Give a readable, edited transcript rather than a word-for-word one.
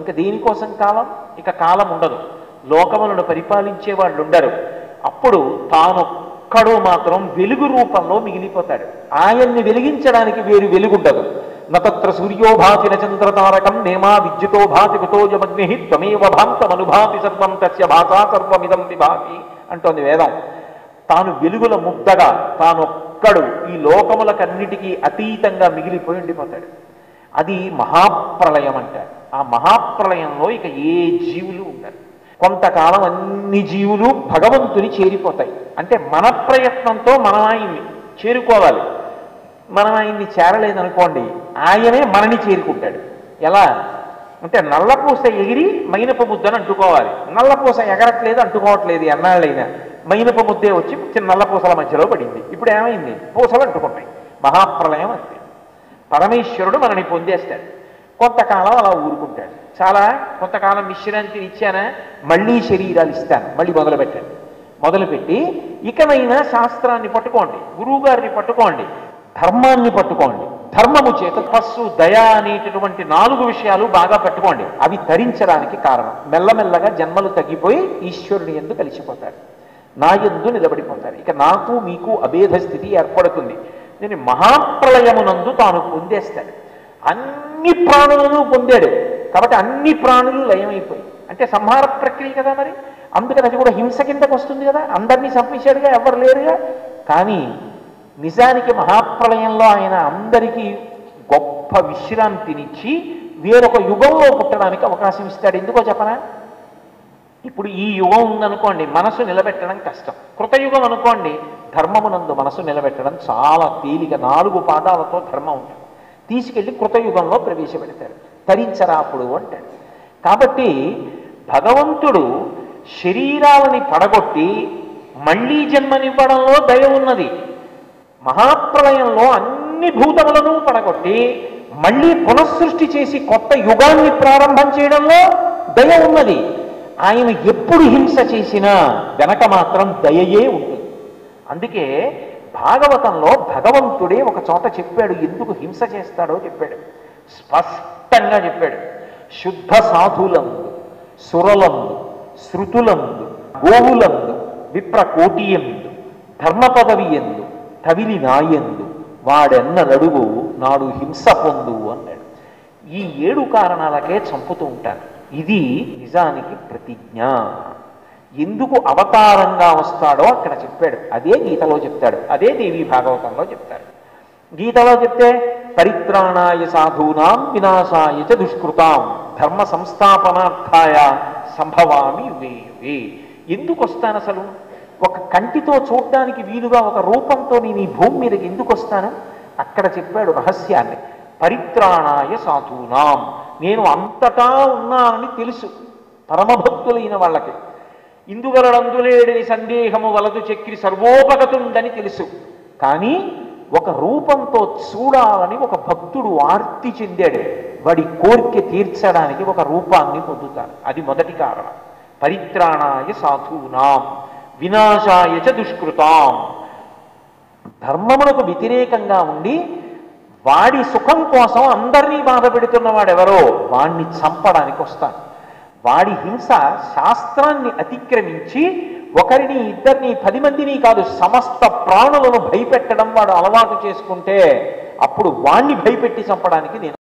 ఇంకా దేనికోసం కాలం? ఇక కాలం ఉండదు, లోకములను పరిపాలించే వాళ్ళు ఉండరు. అప్పుడు తానొక్కడు మాత్రం వెలుగు రూపంలో మిగిలిపోతాడు. ఆయన్ని వెలిగించడానికి వేరు వెలుగుండదు. నత్ర సూర్యోభాతి నచంద్రతారకం నేమా విద్యుతో భాతి కుతోజమగ్ని త్వమేవ భాంతమనుభాతి సర్వం తస్య భాషా సర్వమిదం విభాతి అంటోంది వేదం. తాను వెలుగుల ముద్దగా తానొక్కడు ఈ లోకములకన్నిటికీ అతీతంగా మిగిలిపోయి ఉండిపోతాడు. అది మహాప్రళయం అంటారు. ఆ మహాప్రళయంలో ఇక ఏ జీవులు ఉండరు. కొంతకాలం అన్ని జీవులు భగవంతుని చేరిపోతాయి. అంటే మన ప్రయత్నంతో మనం ఆయన్ని చేరుకోవాలి. మనం ఆయన్ని చేరలేదనుకోండి, ఆయనే మనని చేరుకుంటాడు. ఎలా అంటే నల్లపూస ఎగిరి మైనపు ముద్దను అంటుకోవాలి. నల్లపూస ఎగరట్లేదు, అంటుకోవట్లేదు. ఎన్నాళ్ళైనా మైనపు ముద్దే వచ్చి చిన్న నల్లపూసల మధ్యలో పడింది. ఇప్పుడు ఏమైంది? పూసలు అంటుకుంటాయి. మహాప్రళయం అంతే. పరమేశ్వరుడు మనని పొందేస్తాడు. కొంతకాలం అలా ఊరుకుంటాడు. చాలా కొంతకాలం విశ్రాంతిని ఇచ్చానా, మళ్ళీ శరీరాలు ఇస్తాను, మళ్ళీ మొదలుపెట్టి ఇకనైనా శాస్త్రాన్ని పట్టుకోండి, గురువుగారిని పట్టుకోండి, ధర్మాన్ని పట్టుకోండి. ధర్మము చేత తపస్సు, దయ అనేటటువంటి 4 విషయాలు బాగా పట్టుకోండి. అవి ధరించడానికి కారణం. మెల్లమెల్లగా జన్మలు తగ్గిపోయి ఈశ్వరుని యందు కలిసిపోతారు, నా యందు నిలబడిపోతారు. ఇక నాకు మీకు అభేద స్థితి ఏర్పడుతుంది. దీన్ని మహాప్రళయమునందు తాను పొందేస్తాడు. అన్ని ప్రాణులను పొందాడు కాబట్టి అన్ని ప్రాణులు లయమైపోయి, అంటే సంహార ప్రక్రియ కదా మరి. అందుకని అది కూడా హింస కిందకు వస్తుంది కదా. అందరినీ చంపేశాడుగా, ఎవరు లేరుగా. కానీ నిజానికి మహాప్రళయంలో ఆయన అందరికీ గొప్ప విశ్రాంతినిచ్చి వేరొక యుగంలో పుట్టడానికి అవకాశం ఇస్తాడు. ఎందుకో చెప్పనా? ఇప్పుడు ఈ యుగం ఉందనుకోండి, మనసు నిలబెట్టడం కష్టం. కృతయుగం అనుకోండి, ధర్మమునందు మనసు నిలబెట్టడం చాలా తేలిక. 4 పాదాలతో ధర్మం ఉంటుంది. తీసుకెళ్ళి కృతయుగంలో ప్రవేశపెడతారు. తరించరా అప్పుడు అంటాడు. కాబట్టి భగవంతుడు శరీరాలని పడగొట్టి మళ్ళీ జన్మనివ్వడంలో దయ ఉన్నది. మహాప్రళయంలో అన్ని భూతములను పడగొట్టి మళ్ళీ పునఃసృష్టి చేసి కొత్త యుగాన్ని ప్రారంభం చేయడంలో దయ ఉన్నది. ఆయన ఎప్పుడు హింస చేసినా వెనక మాత్రం దయయే ఉంటుంది. అందుకే భాగవతంలో భగవంతుడే ఒక చోట చెప్పాడు, ఎందుకు హింస చేస్తాడో చెప్పాడు. స్పష్టంగా చెప్పాడు. శుద్ధ సాధులందు, సురలందు, శృతులందు, గోవులందు, విప్రకోటియందు, ధర్మ పదవి ఎందు, తవిలి నాయందు వాడెన్న నడువు నాడు హింస పొందు అన్నాడు. ఈ 7 కారణాలకే చంపుతూ ఉంటారు. ఇది నిజానికి ప్రతిజ్ఞ. ఎందుకు అవతారంగా వస్తాడో అక్కడ చెప్పాడు. అదే గీతలో చెప్తాడు, అదే దేవీ భాగవతంలో చెప్తాడు. గీతలో చెప్తే పరిత్రాణాయ సాధూనాం వినాశాయ చ దుష్కృతాం ధర్మ సంస్థాపనార్థాయ సంభవామి యుగే యుగే. ఎందుకు వస్తాను అసలు? ఒక కంటితో చూడడానికి వీలుగా ఒక రూపంతో నేను ఈ భూమి మీదకి ఎందుకు వస్తాను? అక్కడ చెప్పాడు రహస్యాన్ని. పరిత్రాణాయ సాధూనాం, నేను అంతటా ఉన్నానని తెలుసు పరమభక్తులైన వాళ్ళకి. ఇందుగలడందులేడని సందేహము వలదు చక్రి సర్వోపగతుండని తెలుసు. కానీ ఒక రూపంతో చూడాలని ఒక భక్తుడు ఆర్తి చెందాడు. వాడి కోరిక తీర్చడానికి ఒక రూపాన్ని పొందుతాడు. అది మొదటి కారణం. పరిత్రాణాయ సాధూనాం వినాశాయ చ దుష్కృతాం. ధర్మమునకు వ్యతిరేకంగా ఉండి వాడి సుఖం కోసం అందరినీ బాధ పెడుతున్నవాడెవరో వాణ్ణి చంపడానికి వస్తాను. వాడి హింస శాస్త్రాన్ని అతిక్రమించి ఒకరిని, ఇద్దరిని, 10 మందిని కాదు సమస్త ప్రాణులను భయపెట్టడం వాడు అలవాటు చేసుకుంటే అప్పుడు వాణ్ణి భయపెట్టి చంపడానికి నేను